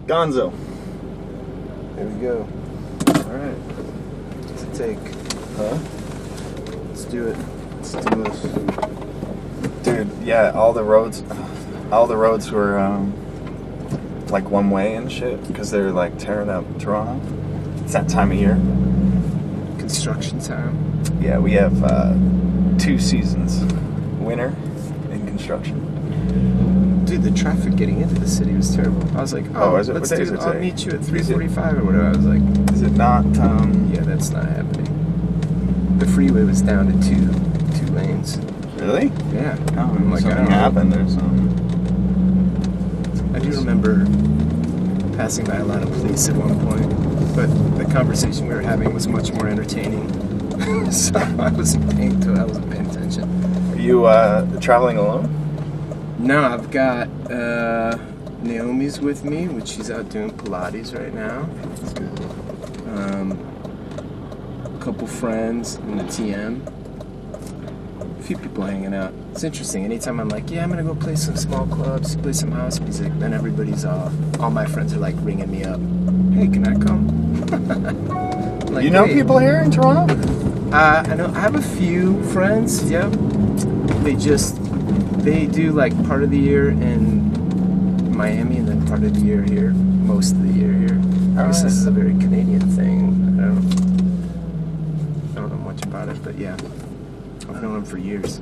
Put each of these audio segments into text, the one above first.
Gonzo. There we go. Alright. What's it take? Huh? Let's do it. Let's do this. Dude, yeah, all the roads were like one way and shit because they're like tearing up Toronto. It's that time of year. Construction time. Yeah, we have 2 seasons. Winter and construction. Dude, the traffic getting into the city was terrible. I was like, oh, is it? let's What day do is it. it I'll today? meet you at 3:45 or whatever. I was like, Is it not? yeah, that's not happening. The freeway was down to two lanes. Really? Yeah. Oh, I'm like, I something don't know. happened. There's I do remember passing by a lot of police at one point, but the conversation we were having was much more entertaining. So I wasn't paying attention. Are you traveling alone? No, I've got Naomi's with me, which she's out doing Pilates right now. That's good. A couple friends in the TM. A few people hanging out. It's interesting. Anytime I'm like, yeah, I'm gonna go play some small clubs, play some house music, then everybody's all my friends are like ringing me up. Hey, can I come? Like, You know hey. people here in Toronto? I know. I have a few friends. Yep. They do like part of the year in Miami and then part of the year here. Most of the year here. I guess this is a very Canadian thing. I don't know much about it, but yeah, I've known them for years.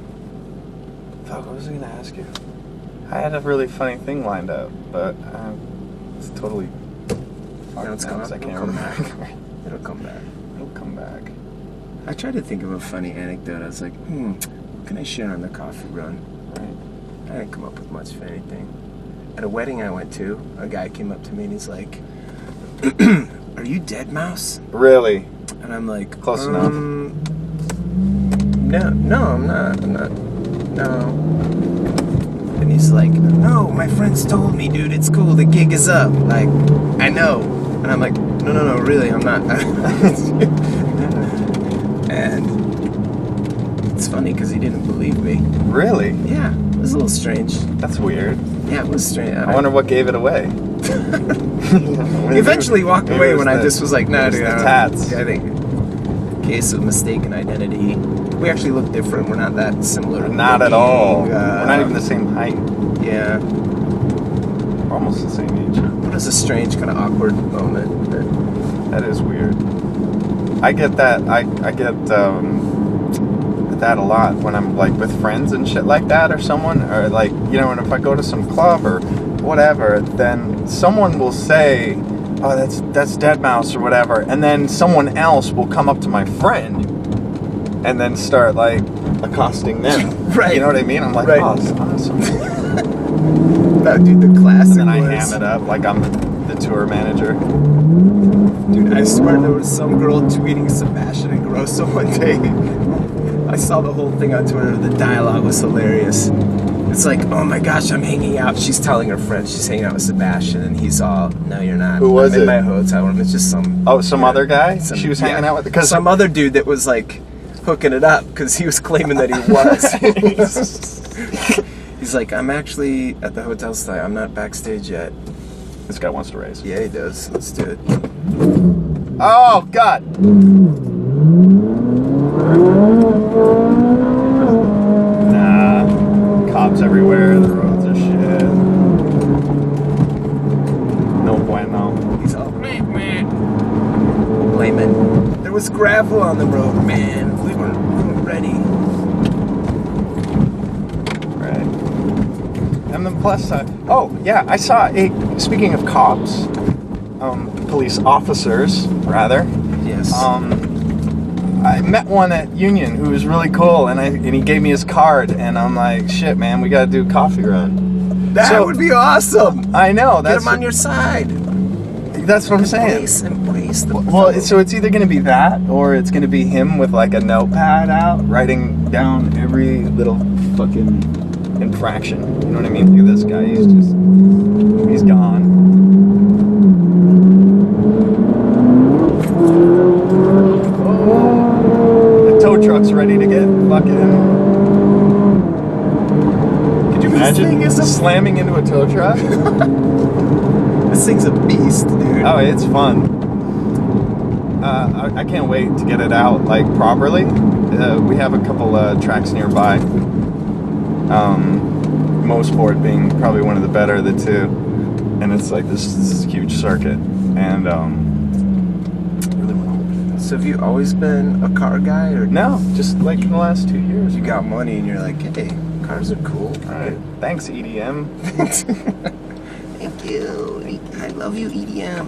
Fuck, what was I gonna ask you? I had a really funny thing lined up, but it's totally. Now it's gone. I can't It'll come remember. back. It'll come back. It'll come back. I tried to think of a funny anecdote. I was like, what can I share on the coffee run? Right. I didn't come up with much of anything. At a wedding I went to, a guy came up to me and he's like, are you dead, Mouse? Really? And I'm like, Close enough. No, I'm not. No. And he's like, no, my friends told me, dude, it's cool, the gig is up. Like, I know. And I'm like, no, really, I'm not. And it's funny because he didn't believe me. Really? Yeah, it was a little strange. That's weird. Yeah, it was strange. I wonder what gave it away. He eventually walked Maybe away it was when I the- just was like, nah, it was dude. the tats. I think case of mistaken identity. We actually look different. We're not that similar. Not at all. looking. We're not even the same height. Yeah. We're almost the same age. It was a strange, kind of awkward moment. But That is weird. I get that. I get that a lot when I'm like with friends and shit like that, or someone, or like, you know, and if I go to some club or whatever, then someone will say, "Oh, that's Dead Mouse" or whatever, and then someone else will come up to my friend and then start like accosting them. Right. You know what I mean? I'm like, Right. oh, that's awesome. no, dude, the classic. And then I was, ham it up like I'm the tour manager. Dude, I swear there was some girl tweeting Sebastian and Grosso one day. I saw the whole thing on Twitter. The dialogue was hilarious. It's like, oh my gosh, I'm hanging out. She's telling her friend she's hanging out with Sebastian, and he's all, no, you're not. Who was I'm in it? my hotel room. It's just some. Some other guy she was hanging out with? Because some other dude that was like hooking it up because he was claiming that he was. He's like, I'm actually at the hotel tonight. I'm not backstage yet. This guy wants to race. Yeah, he does. Let's do it. Oh, God. Nah. Cops everywhere. The roads are shit. No bueno. He's all, meh. Blaming. There was gravel on the road, man. We weren't ready. Right. And the plus side. Oh, yeah. I saw speaking of cops, police officers, rather. Yes. I met one at Union who was really cool, and he gave me his card, and I'm like, shit, man, we gotta do a coffee run. That would be awesome. I know. Get him on your side. That's what I'm saying. Embrace the Well, so it's either gonna be that, or it's gonna be him with like a notepad out, writing down every little fucking infraction. You know what I mean? Look at this guy. He's gone. The tow truck's ready to get fucking. Could you imagine slamming into a tow truck? This thing's a beast, dude. Oh, it's fun. I can't wait to get it out like properly. We have a couple tracks nearby. Mosport being probably one of the better of the two, and it's like this huge circuit, and really want to open it. So have you always been a car guy, or No, just like in the last 2 years. you got money and you're like, hey, cars are cool? All right, thanks EDM. Thank you. I love you, EDM.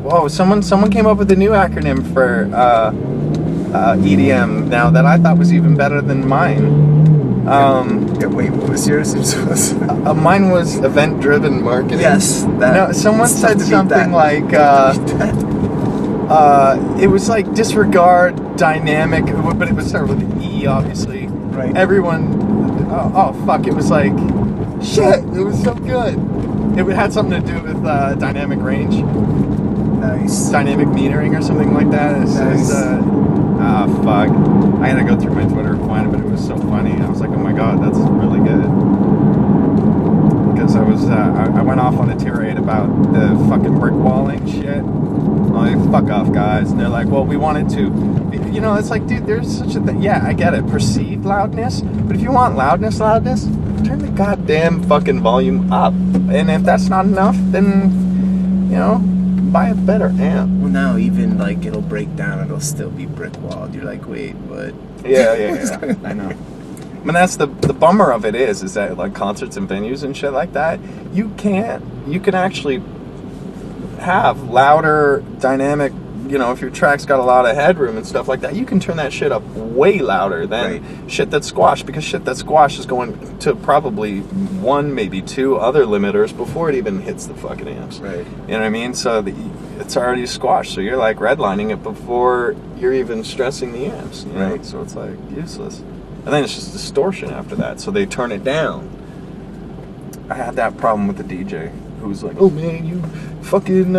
Whoa! Someone came up with a new acronym for EDM now that I thought was even better than mine. Yeah, wait, what was yours? Mine was event-driven marketing. Yes. No, someone said something like it was like disregard dynamic, but it was started with an E, obviously. Right. Everyone. Oh fuck! It was like shit. It was so good. It had something to do with dynamic range. Nice. Dynamic metering or something like that. Nice. Fuck. I had to go through my Twitter to find it, but it was so funny. I was like, oh my god, that's really good. Because I went off on a tirade about the fucking brick walling shit. Like, fuck off, guys. And they're like, well, we wanted to. You know, it's like, dude, there's such a thing. Yeah, I get it. Perceived loudness. But if you want loudness, turn the goddamn fucking volume up. And if that's not enough, then, you know, buy a better amp. Well, now even like it'll break down, it'll still be brick walled. You're like, wait, what? Yeah. I know. I mean, that's the bummer of it is that like concerts and venues and shit like that, you can actually have louder dynamic, you know, if your track's got a lot of headroom and stuff like that, you can turn that shit up way louder than shit that's squashed, because shit that's squashed is going to probably one, maybe two other limiters before it even hits the fucking amps. Right. You know what I mean? So it's already squashed, so you're like redlining it before you're even stressing the amps, you know? Right. So it's like useless. And then it's just distortion after that, so they turn it down. I had that problem with the DJ who was like, oh man, you fucking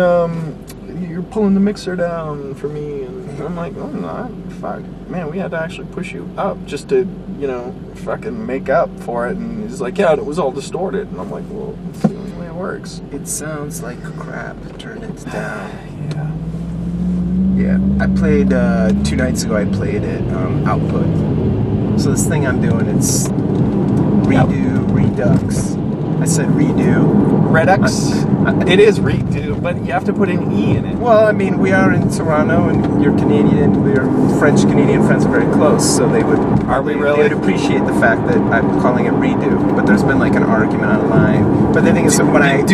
you're pulling the mixer down for me, and I'm like, oh no, fuck, man, we had to actually push you up just to, you know, fucking make up for it. And he's like, yeah, it was all distorted, and I'm like, well, it's the only way it works. It sounds like crap. Turn it down. Yeah. Yeah. I played 2 nights ago. I played at Output. So this thing I'm doing, it's Redux. I said redo. Redux. It is redo, but you have to put an E in it. Well, I mean, we are in Toronto, and you're Canadian. We're French-Canadian friends are very close, so they would. Are we They really? would appreciate the fact that I'm calling it redo. But there's been like an argument online. But the thing is that when I it's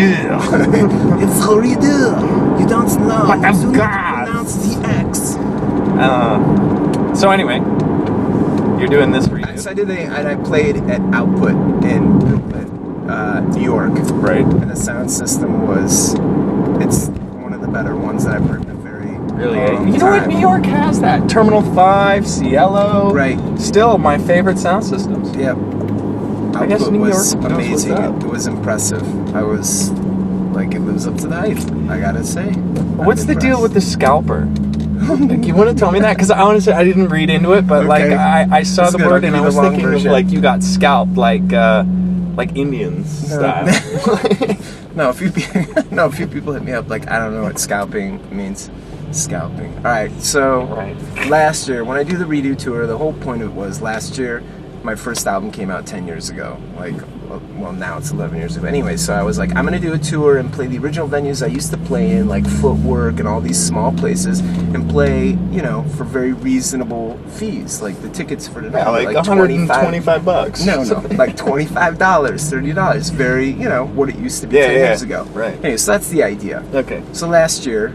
redo. You don't know. What the You don't God? pronounce the X. So anyway, you're doing this redo. So I did and I played at Output in Brooklyn, New York. Right. And the sound system it's one of the better ones that I've heard in a very long You know what? time. New York has that. Terminal 5, Cielo. Right. Still my favorite sound systems. Yep. I guess Output New was York knows what's amazing. up. It was impressive. I was like, it lives up to the hype, I gotta say. What's the deal with the scalper? Like, you want to tell me that? Because honestly, I didn't read into it, but like Okay. I saw That's the good. word I'll and I give you was the long thinking version. of like you got scalped, like Indians style. No, a few people hit me up like, I don't know what scalping means. Scalping. All right, so Right. last year when I do the redo tour, the whole point of it was last year my first album came out 10 years ago. Like, well, now it's 11 years ago. Anyway, so I was like, I'm gonna do a tour and play the original venues I used to play in, like Footwork and all these small places, and play, you know, for very reasonable fees. Like the tickets for the night, Yeah, like $125. No, like $25, $30. Very, you know, what it used to be 10 years ago. Right. Anyway, so that's the idea. Okay. So last year,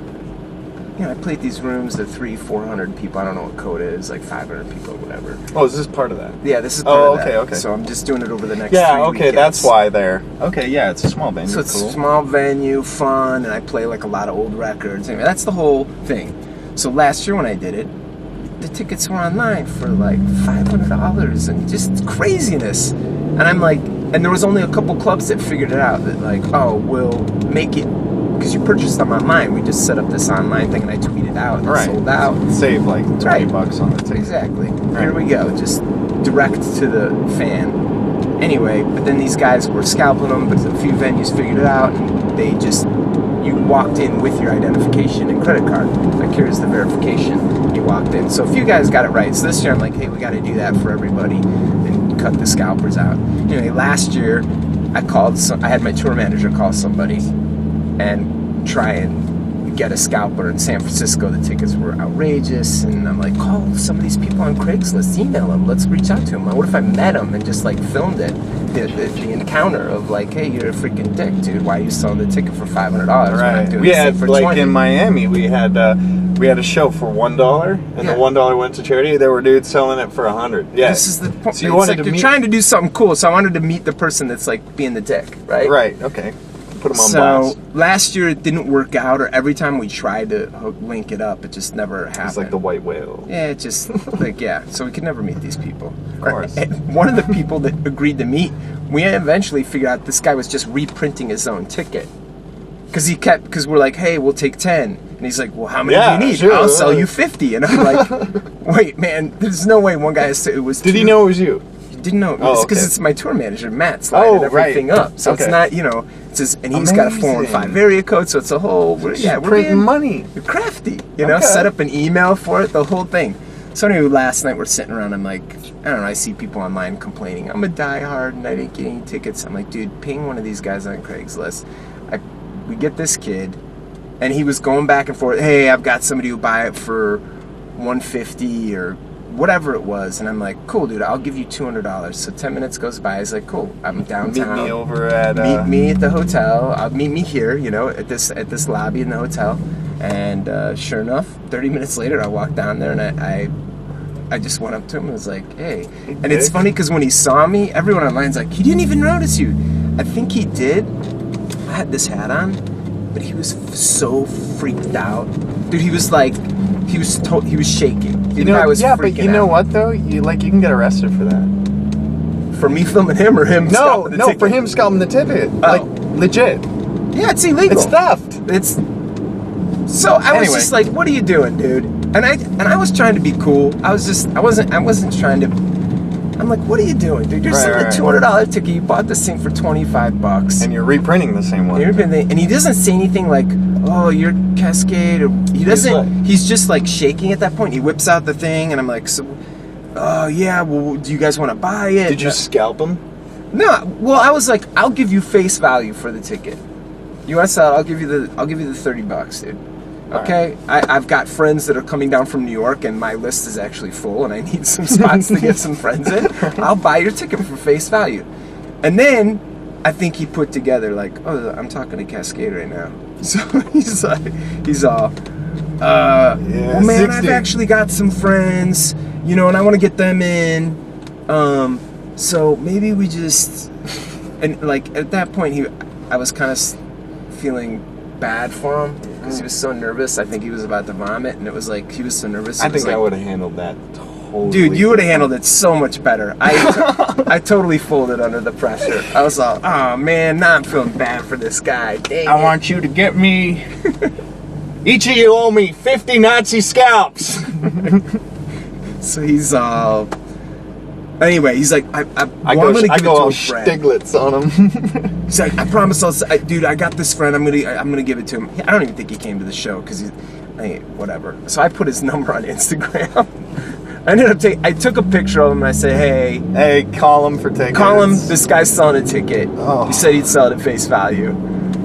you know, I played these rooms that 300-400 people. I don't know what code it is, like 500 people or whatever. Oh, is this part of that? Yeah, this is part of that. Okay. So I'm just doing it over the next 3 Yeah, okay, weekends. that's why they're... Okay, yeah, it's a small venue, So it's cool. a small venue, fun, and I play like a lot of old records. Anyway, that's the whole thing. So last year when I did it, the tickets were online for like $500 and just craziness. And I'm like, and there was only a couple clubs that figured it out that like, oh, we'll make it, because you purchased them online. We just set up this online thing and I tweeted out and it sold out. Save like 20 bucks on the ticket. Exactly. Here we go. Just direct to the fan. Anyway, but then these guys were scalping them, but a few venues figured it out, and they just, you walked in with your identification and credit card. Like, here's the verification. You walked in. So a few guys got it right. So this year I'm like, hey, we got to do that for everybody and cut the scalpers out. Anyway, last year I had my tour manager call somebody and try and get a scalper in San Francisco. The tickets were outrageous, and I'm like, call some of these people on Craigslist, email them, let's reach out to them. What if I met them and just like filmed it, the encounter of like, hey, you're a freaking dick, dude, why are you selling the ticket for $500? Right. We had, like in Miami, we had a show for $1, and the $1 went to charity. There were dudes selling it for $100. Yeah. This is the point. So you're trying to do something cool, so I wanted to meet the person that's like being the dick, right? Right. Okay. Put them on blast. So last year it didn't work out, or every time we tried to link it up, it just never happened. It's like the white whale. Yeah, it just like so we could never meet these people. Of course. And one of the people that agreed to meet, we eventually figured out this guy was just reprinting his own ticket. Because we're like, hey, we'll take 10. And he's like, well, how many do you need? Sure. I'll sell you 50. And I'm like, wait, man, there's no way one guy it was. Did he know it was you? Didn't know. Oh, because okay. it's my tour manager, Matt, sliding everything up. So it's not, it's just, and he's got a 415 area code, so it's a whole, we're printing money. We're crafty, set up an email for it, the whole thing. So anyway, last night we're sitting around, I'm like, I don't know, I see people online complaining, I'm a diehard and I didn't get any tickets. I'm like, dude, ping one of these guys on Craigslist. We get this kid, and he was going back and forth, hey, I've got somebody who buy it for $150 or whatever it was, and I'm like, cool, dude, I'll give you $200. So 10 minutes goes by. He's like, cool, I'm downtown. Meet me over at meet me at the hotel. Meet me here, at this lobby in the hotel. And sure enough, 30 minutes later, I walked down there, and I just went up to him and was like, hey. And it's funny because when he saw me, everyone online's like, he didn't even notice you. I think he did. I had this hat on, but he was so freaked out, dude. He was like, he was shaking. I was but you know what though? You can get arrested for that. For me filming him or him? No, for him scalping the ticket. Like legit. Yeah, it's illegal. It's theft. So I was just like, what are you doing, dude? And I was trying to be cool. I wasn't trying to. I'm like, what are you doing, dude? You're selling a $200 ticket. You bought this thing for $25. And you're reprinting the same one. And he doesn't say anything like, oh, you're Kaskade. Or he doesn't. He's just like shaking at that point. He whips out the thing, and I'm like, so, yeah. Well, do you guys want to buy it? Did you scalp him? No. Well, I was like, I'll give you face value for the ticket. You want to sell it? I'll give you the $30, dude. Okay, right. I've got friends that are coming down from New York, and my list is actually full, and I need some spots to get some friends in. I'll buy your ticket for face value. And then I think he put together like, oh, I'm talking to Kaskade right now. So he's all, well, man, 60. I've actually got some friends, and I want to get them in. So maybe we just, and like at that point, I was kind of feeling bad for him. Because he was so nervous. I think he was about to vomit, and it was like he was so nervous. I think I would have handled that totally. Dude, you would have handled it so much better. I totally folded under the pressure. I was all, oh man, now I'm feeling bad for this guy. Dang I want you to get me. Each of you owe me 50 Nazi scalps. So he's all. Anyway, he's like, I go all Stiglitz on him. He's like, I promise dude, I got this friend. I'm gonna give it to him. I don't even think he came to the show because whatever. So I put his number on Instagram. I took a picture of him and I said, hey, call him for tickets. Call him. This guy's selling a ticket. Oh. He said he'd sell it at face value.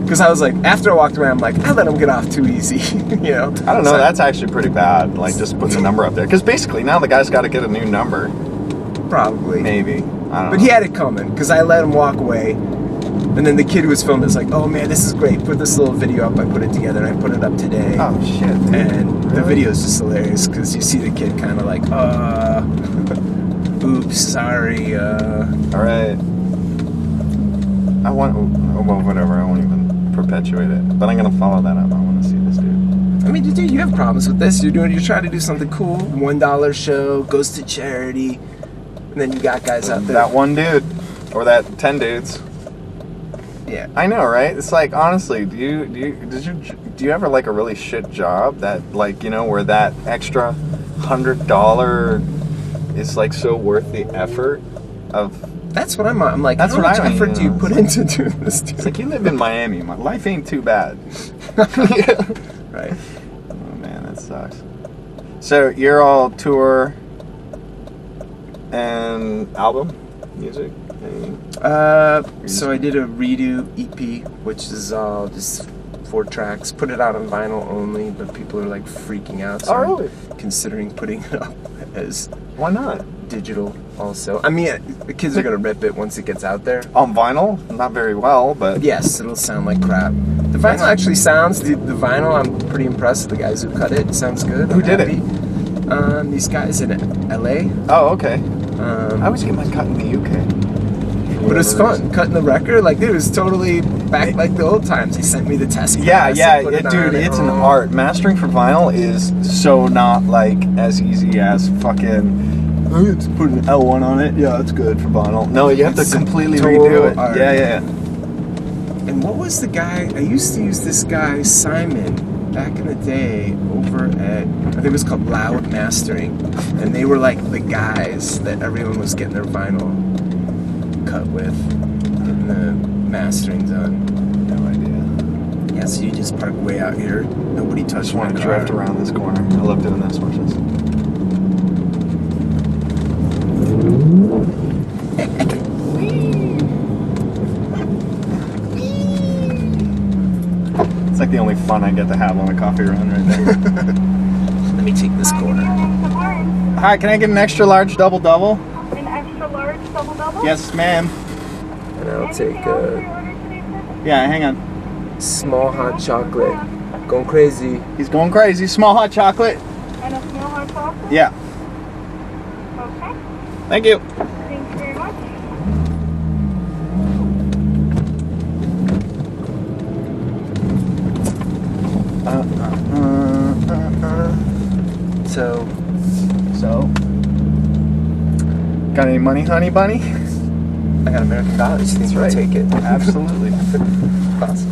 Because I was like, after I walked away, I'm like, I let him get off too easy. I don't know. So, that's actually pretty bad. Like just putting the number up there because basically now the guy's got to get a new number. Probably. Maybe. I don't know. But he had it coming because I let him walk away. And then the kid who was filming was like, oh man, this is great. Put this little video up. I put it together and I put it up today. Oh shit. Dude. And the video is just hilarious because you see the kid kind of like, oops, sorry. Alright. Whatever. I won't even perpetuate it. But I'm going to follow that up. I want to see this dude. I mean, dude, you have problems with this. You're trying to do something cool. $1 show, goes to charity. And then you got guys out there. That one dude, or that 10 dudes. Yeah, I know, right? It's like honestly, do you ever like a really shit job that where that extra $100 is like so worth the effort of That's what I'm on. I'm like, That's how what much I mean, effort do you put into doing this? It's like, you live in Miami. My life ain't too bad. Right. Oh, man, that sucks. So, you're all tour and album music? So I did a redo EP, which is just 4 tracks. Put it out on vinyl only, but people are like freaking out. So Oh, really? I'm considering putting it up as Why not? digital also. I mean, the kids are gonna rip it once it gets out there. On vinyl? Not very well, but... Yes, it'll sound like crap. The vinyl actually sounds, the vinyl, I'm pretty impressed with the guys who cut it. It sounds good. Who did it? These guys in LA. Oh, okay. I always get mine cut in the UK. But it was fun. Cutting the record, like, it was totally back like the old times. He sent me the test. Yeah, press yeah, and put it dude, on it's and an art. Mastering for vinyl is so not, like, as easy as fucking, oh, let's put an L1 on it. Yeah, it's good for vinyl. No, you have It's to a completely total redo it. art. Yeah. And what was the guy? I used to use this guy, Simon, back in the day over at, I think it was called Loud Mastering. And they were like the guys that everyone was getting their vinyl cut with, getting the mastering done. No idea. Yeah, so you just park way out here. Nobody I touched just my want to car. drift around this corner. I love doing this. Watch this. It's like the only fun I get to have on a coffee run right there. Let me take this corner. Hi, can I get an extra large double-double? An extra large double-double? Yes, ma'am. And I'll take Anything else for your a order today, sir? Yeah, hang on. small hot chocolate. Going crazy. He's going crazy. Small hot chocolate. And a small hot chocolate? Yeah. Okay. Thank you. Thank you very much. So, got any money, honey bunny? I got American dollars. Think right. Take it. Absolutely. Awesome.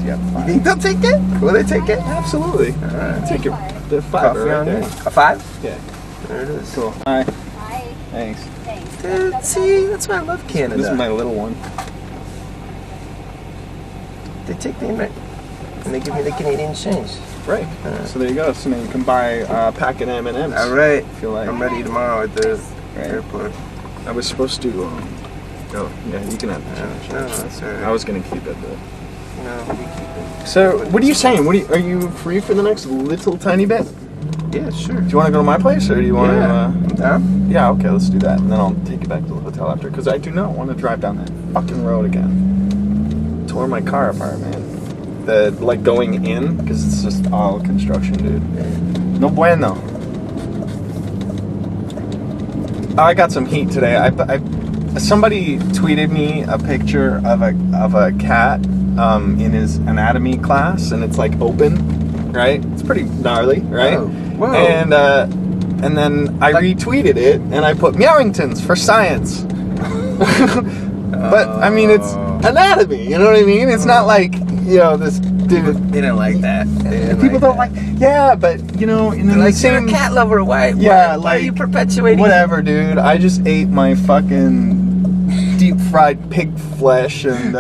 Yeah. You think they'll take it? Will they take it? Absolutely. Alright. Take it. The Coffee five right on there. me. A 5? Yeah. There it is. Cool. Hi. Hi. Thanks. Thanks. Dude, see, that's why I love Canada. This is my little one. They take the American and they give me the Canadian change. Right. So there you go. So now you can buy a pack of M&Ms. All right. If you like. I'm ready tomorrow at the Right. airport. I was supposed to. Oh, yeah. You can have the change. No, that's all right. I was gonna keep it, but. No, we keep it. So, what are you saying? Are you free for the next little tiny bit? Yeah, sure. Do you want to go to my place, or do you want to? I'm down. Yeah, okay, let's do that, and then I'll take you back to the hotel after, because I do not want to drive down that fucking road again. Tore my car apart, man. The like going in, because it's just all construction, dude. No bueno. I got some heat today. Somebody tweeted me a picture of a cat in his anatomy class, and it's like open, right? It's pretty gnarly, right? Whoa. And then I retweeted it, and I put Meowingtons for science. But I mean, it's anatomy. You know what I mean? It's not like this dude. They didn't like that. People don't like. Yeah, but in the Like, same. you're a cat lover. Why? Yeah, why are you like, perpetuating? Whatever, dude. I just ate my fucking deep fried pig flesh, and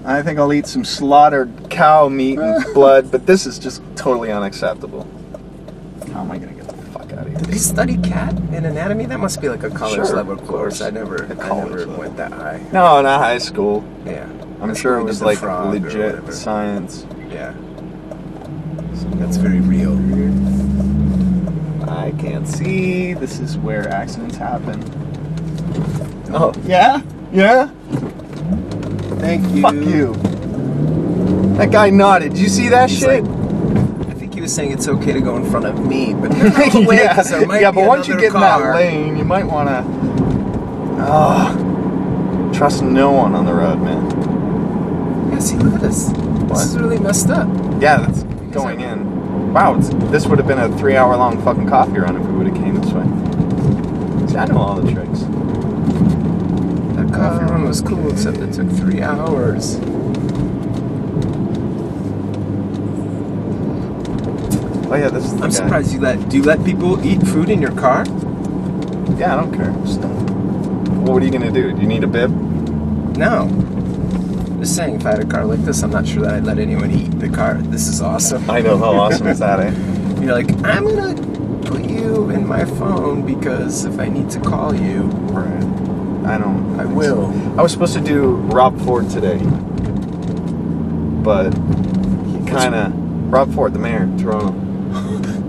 I think I'll eat some slaughtered cow meat and blood. But this is just totally unacceptable. How am I gonna get the fuck out of here? Did they study cat in anatomy? That must be like a college Sure, level of course. course. I never level. went that high. No, not high school. Yeah. I'm That's sure it going was to the like frog or legit whatever. science. Yeah. That's very real. I can't see. This is where accidents happen. Oh, yeah? Yeah? Thank you. Fuck you. That guy nodded. Did you see that He's shit? I think he was saying it's okay to go in front of me, but get out of the way, 'cause there might be but once you another get in car. that lane, you might want to trust no one on the road, man. Yeah, see, look at this. This is really messed up. Yeah, that's going in. Wow, this would have been a 3-hour-long fucking coffee run if we would have came this way. See, I know all the tricks. That coffee run was cool, except it took 3 hours. Oh yeah, this is the I'm guy. surprised do you let people eat food in your car? Yeah, I don't care. Just don't. Well, what are you gonna do? Do you need a bib? No. Just saying, if I had a car like this, I'm not sure that I'd let anyone eat the car. This is awesome. I know, how awesome is that, eh? You're like, I'm gonna put you in my phone because if I need to call you, Right. I will. I was supposed to do Rob Ford today, but he kind of Rob Ford, the mayor of Toronto.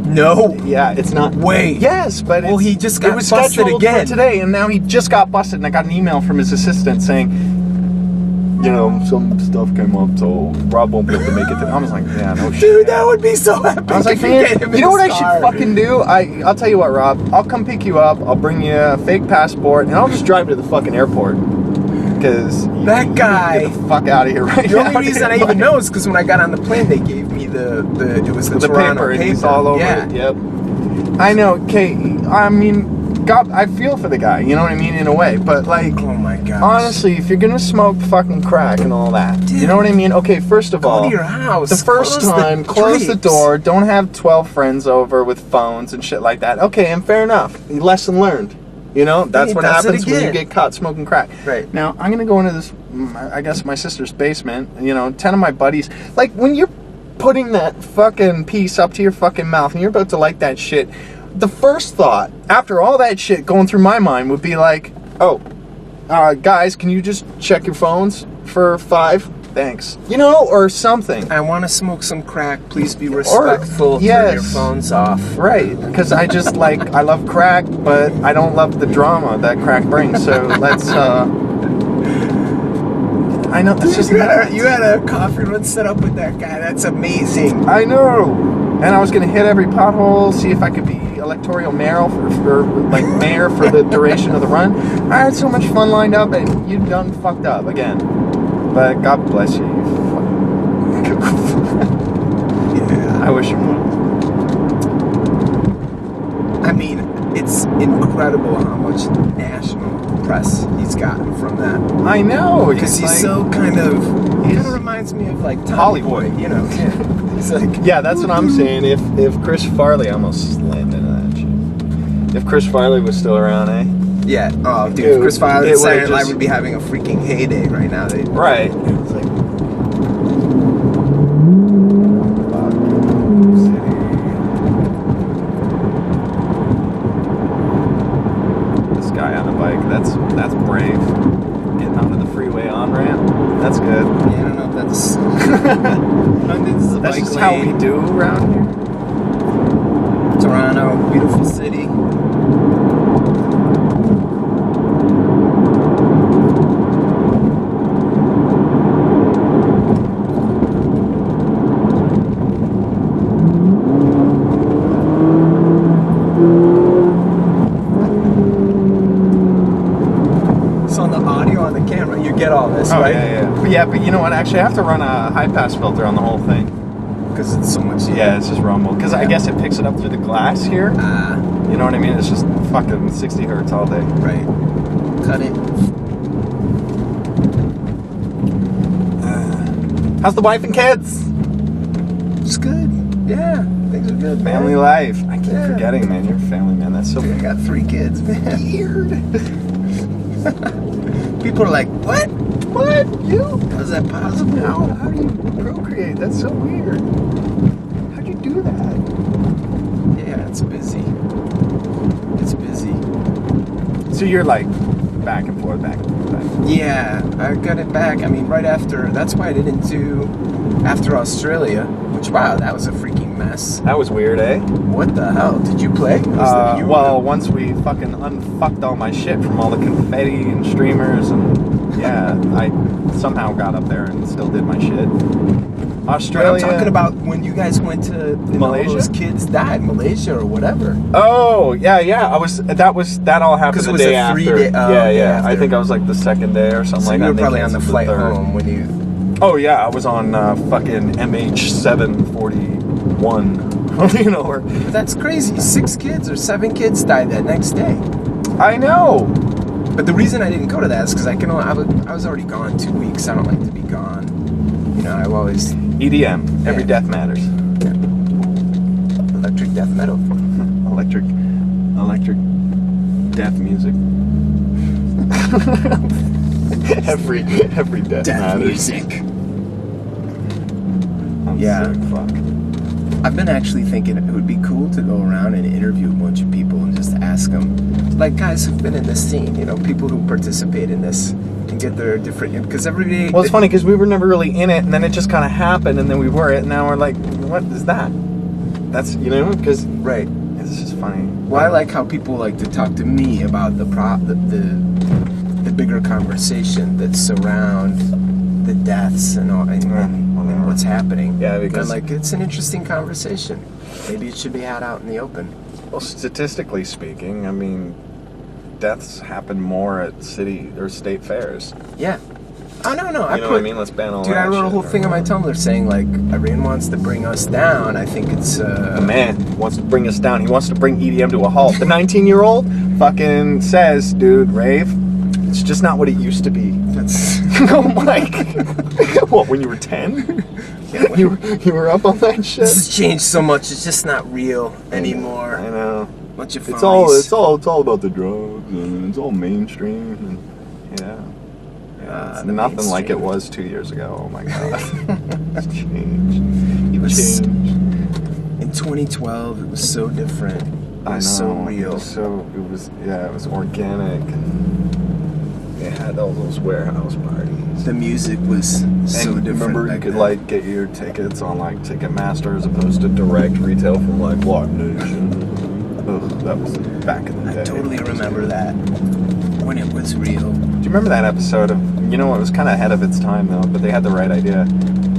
No. Yeah, it's not. Wait. Yes, but Well, he just got it was busted scheduled again. for today, and now he just got busted. And I got an email from his assistant saying, you know, some stuff came up, so Rob won't be able to make it today. I was like, yeah, no shit. Dude, that would be so epic. I was like, if you man, get him you in know what I his should car. fucking do? I'll tell you what, Rob. I'll come pick you up. I'll bring you a fake passport, and I'll just drive to the fucking airport. Because That guy. get the fuck out of here right The now. only reason I even know is because when I got on the plane, they gave me the Toronto paper, and it's all over Yeah. it. Yep. I know. Okay. I mean, God, I feel for the guy. You know what I mean, in a way. But like, Oh my gosh. honestly, if you're gonna smoke fucking crack and all that, you know what I mean? Okay, first of Go all, to your house. the first Close time, close the drapes. door. Don't have 12 friends over with phones and shit like that. Okay, and fair enough. Lesson learned. You know, that's he what does it happens when you again. get caught smoking crack. Right. Now, I'm gonna go into this, I guess, my sister's basement. You know, 10 of my buddies. Like, when you're putting that fucking piece up to your fucking mouth and you're about to light that shit, the first thought, after all that shit going through my mind, would be like, oh, guys, can you just check your phones for 5? Thanks. You know, or something. I want to smoke some crack. Please be respectful. Turn yes. your phones off. Right, because I just like, I love crack, but I don't love the drama that crack brings. So let's, I know, it's just you had a coffee run set up with that guy. That's amazing. I know. And I was going to hit every pothole, see if I could be electoral mayor for the duration of the run. I had so much fun lined up, and you done fucked up again. But God bless you. You Yeah. I wish you would. I mean, it's incredible how much national press he's gotten from that. I know. Because he's like, so kind of reminds me of like Tommy Hollywood. Boy, you know. Yeah. He's like, yeah, that's what I'm saying. If Chris Farley, I almost slammed into that shit. If Chris Farley was still around, eh? yeah. Oh, dude, Dude, Chris Farley it and Saturday would've Night Live just- would be having a freaking heyday right now. Right. It's like, this guy on a bike, that's brave. Getting onto the freeway on ramp. That's good. Yeah, I don't know if that's. This is a That's bike just how we lane. do around here. Toronto, beautiful city. So on the audio on the camera, you get all this, Oh, right? But you know what? Actually, I have to run a high pass filter on the whole thing. Because it's so much. Yeah, it's just rumble. Because I guess it picks it up through the glass here. You know what I mean? It's just fucking 60 hertz all day. Right. Cut it. How's the wife and kids? It's good. Yeah, things are good. man. Family life. I keep Yeah. forgetting, man. You're a family man. That's so I got 3 kids, man. weird. People are like, what? What? You? How's that possible? How do you procreate? That's so weird. How'd you do that? Yeah, it's busy. It's busy. So you're like back and forth, back and forth, back and forth. Yeah, I got it back. I mean, right after. That's why I didn't do after Australia. Which, wow, that was a freaking mess. That was weird, eh? What the hell? Did you play? Well, once we fucking unfucked all my shit from all the confetti and streamers, and yeah, I somehow got up there and still did my shit. But Australia. I'm talking about when you guys went to Malaysia? All those kids died, Malaysia or whatever. Oh, yeah. That all happened 'Cause it the was day a after. 3-day day Yeah. I after. think I was like the second day or something So like you that. were and they probably on the canceled flight third. home when you. Oh yeah, I was on fucking MH741. You know, or But that's crazy. 6 kids or 7 kids died that next day. I know. But the reason I didn't go to that is because I was already gone 2 weeks. I don't like to be gone. You know, I've always EDM. Every Yeah. death matters. electric death metal. Electric death music. every death matters. music. I'm Yeah. sick, fuck. I've been actually thinking it would be cool to go around and interview a bunch of people and just ask them, like guys who've been in this scene, you know, people who participate in this, and get their different, because every day. Well, it's funny because we were never really in it, and then it just kind of happened, and then we were it, and now we're like, what is that? That's, you know, because Right. it's just funny. Well, I like how people like to talk to me about the bigger conversation that surround the deaths and all and what's happening. Yeah, because and, like, it's an interesting conversation. Maybe it should be had out in the open. well, statistically speaking, I mean, deaths happen more at city or state fairs. Yeah. Oh no, You know what I mean? Let's ban all Dude, that I wrote a shit, whole or- thing on my Tumblr saying like Iran wants to bring us down. I think it's The man wants to bring us down. He wants to bring EDM to a halt. The 19-year-old fucking says, dude, rave, it's just not what it used to be. That's Oh my God. What, when you were 10? yeah, You were up on that shit? this has changed so much. It's just not real anymore. I know. Bunch of It's phonies. all about the drugs, and it's all mainstream, and yeah. It's the nothing like it mainstream. was 2 years ago. Oh my God. It's changed. It was Changed. in 2012. It was so different. It I know. was so It real. was it was organic, and they had all those warehouse parties. The music was so And different. remember, you back could then. like get your tickets on like Ticketmaster as opposed to direct retail from like Block Nation. Ugh, that was back in the day. I totally remember that when it was real. Do you remember that episode of, you know, it was kind of ahead of its time though, but they had the right idea.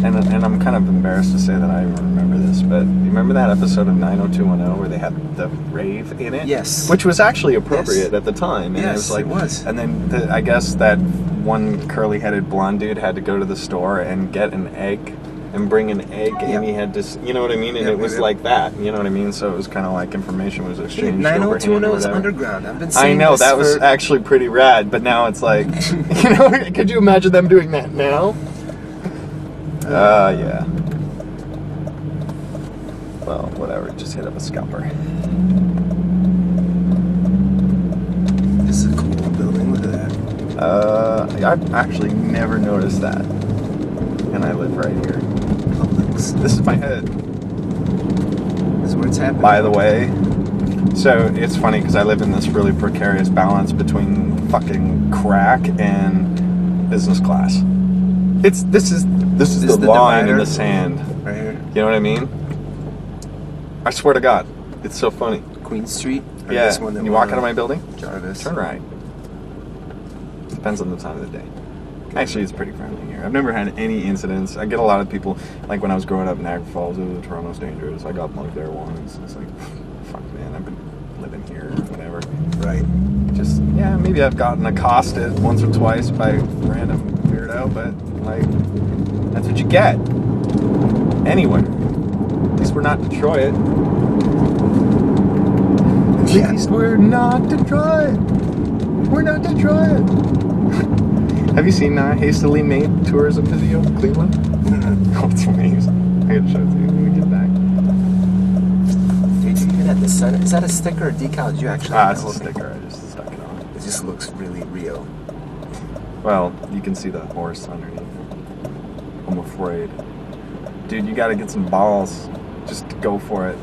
And I'm kind of embarrassed to say that I even remember this, but you remember that episode of 90210 where they had the rave in it? Yes. Which was actually appropriate at the time. And Yes, it was. And then I guess that one curly-headed blonde dude had to go to the store and get an egg and bring an egg, Yep. and he had to, you know what I mean? And Yep, it was yep. like that, you know what I mean? So it was kind of like information was exchanged overhand or 90210 is whatever. underground. I've been saying I know, this that was for- actually pretty rad, but now it's like, you know, could you imagine them doing that now? Yeah. Well, whatever, just hit up a scalper. This is a cool building. Look at that. I've actually never noticed that. And I live right here. Publix. This is my head, This is where it's happening. by the way. So it's funny because I live in this really precarious balance between fucking crack and business class. This is the the line in divider? the sand. Right here. You know what I mean? I swear to God, it's so funny. Queen Street. Or Yeah, this one that you we're walk on? out of my building, Jarvis. turn right. Depends on the time of the day. Actually, it's pretty friendly here. I've never had any incidents. I get a lot of people, like when I was growing up in Niagara Falls, Toronto's dangerous. I got mugged there once. It's like, fuck man, I've been living here, whatever. Right. Just, yeah, maybe I've gotten accosted once or twice by random weirdo, but like, that's what you get. Anywhere. At least we're not Detroit. At Yeah. least we're not Detroit. We're not Detroit. Have you seen Hastily Made tourism video in Cleveland? Oh, it's amazing. I gotta show it to you when we get back. Dude, even at the sun. Is that a sticker or decal? Did you actually? It's a know? sticker. I just stuck it on. It just looks really real. Well, you can see the horse underneath. I'm afraid. Dude, you gotta get some balls. Just go for it.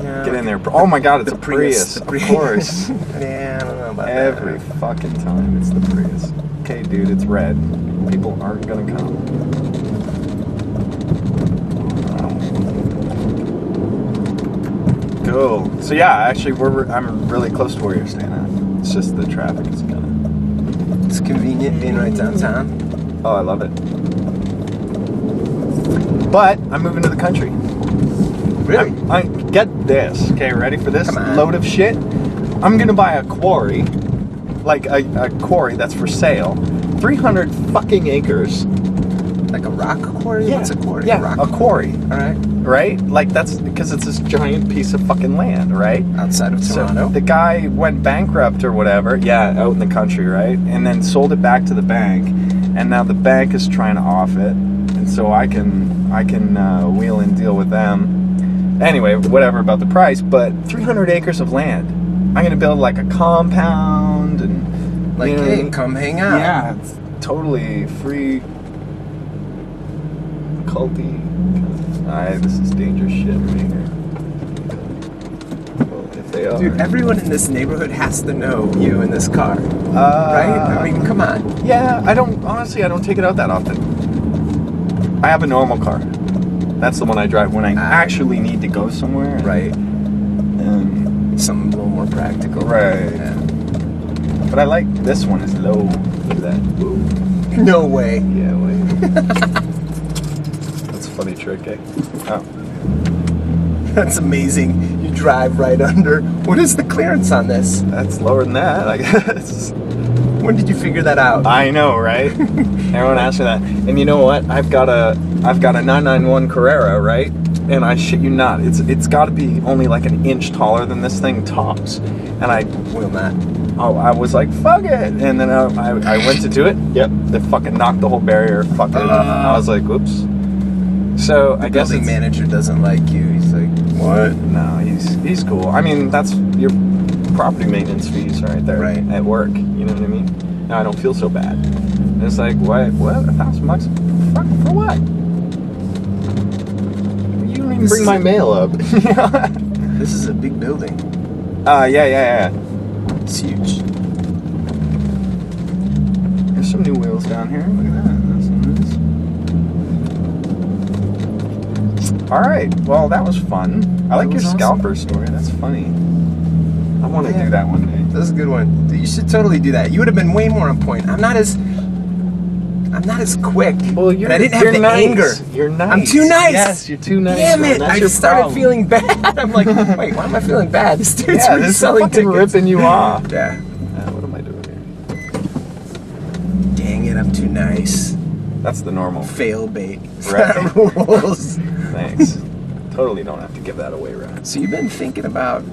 Yeah. Get in there. Oh my god, it's The a Prius. The Of course. Yeah, I don't know about Every that. fucking time it's the Prius. Okay, dude, it's red. People aren't gonna come. Cool. So yeah, actually, I'm really close to where you're staying at. It's just the traffic is kind It's convenient being right downtown. of. Oh, I love it. But I'm moving to the country. Really? I get this. Okay, ready for this Come on. load of shit? I'm gonna buy a quarry, like a quarry that's for sale. 300 fucking acres. Like a rock quarry? Yeah. What's a quarry? Yeah, a rock a quarry. All right. Right? Like that's because it's this giant piece of fucking land, right? Outside of Toronto. So the guy went bankrupt or whatever. Yeah, out in the country, right? And then sold it back to the bank, and now the bank is trying to off it, and so I can wheel and deal with them. Anyway, whatever about the price, but 300 acres of land. I'm gonna build like a compound and Like, you know, hey, come hang out. yeah, it's totally free. Culty. This is dangerous shit right here. Well, if they are. Dude, everyone in this neighborhood has to know you in this car, right? I mean, come on. Yeah, I don't take it out that often. I have a normal car. That's the one I drive when I actually need to go somewhere. Right. Something a little more practical. Right. Yeah. But I like this one is low. Look at that. Ooh. No way. Yeah, wait. That's a funny trick, eh? Oh. That's amazing. You drive right under. What is the clearance on this? That's lower than that, I guess. When did you figure that out? I know, right? Everyone asks me that. And you know what? I've got a 991 Carrera, right? And I shit you not, it's got to be only like an inch taller than this thing tops. And I Will not. I was like, fuck it. And then I went to do it. Yep, they fucking knocked the whole barrier. Fucked it. I was like, whoops. So I guess Building manager doesn't like you. He's like, what? No, he's cool. I mean, that's your property maintenance fees right there at work. You know what I mean? Now I don't feel so bad. And it's like, what? $1,000? Fuck, for what? You don't even bring my mail up. This is a big building. Yeah. It's huge. There's some new wheels down here. Look at that. That's nice. All right. Well, that was fun. I like your scalper story. That's funny. I want to do that one day. That's a good one. You should totally do that. You would have been way more on point. I'm not as quick. Well, I didn't have the anger. You're nice. I'm too nice. Yes, you're too nice. Damn man. it! That's I your just started problem. feeling bad. I'm like, wait, why am I feeling bad? This dude's Yeah, this is selling fucking tickets. ripping you off. Yeah. What am I doing here? Dang it! I'm too nice. That's the normal. Fail bait. Right. Rules. Thanks. Totally don't have to give that away, right? So you've been thinking about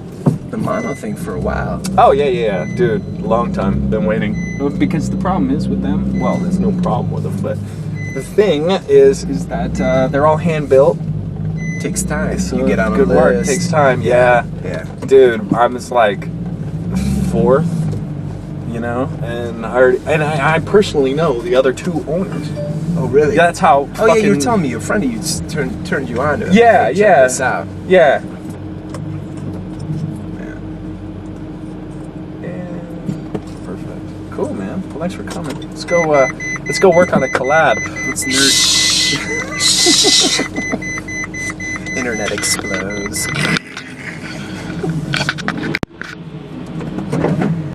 the mono thing for a while. Oh, yeah. Dude, long time. Been waiting. Because the problem is with them, well, there's no problem with them, but the thing is that they're all hand-built. Takes time. So You get on a good list. work. Takes time, yeah. Dude, I was like fourth, you know, and I personally know the other two owners. Oh, really? That's how Oh, yeah, you were telling me a friend of you turned you on to it. Yeah, Hey, check yeah. this out. Yeah. Perfect. Cool, man. Well, thanks for coming. Let's go work on a collab. Let's nerd. Internet explodes.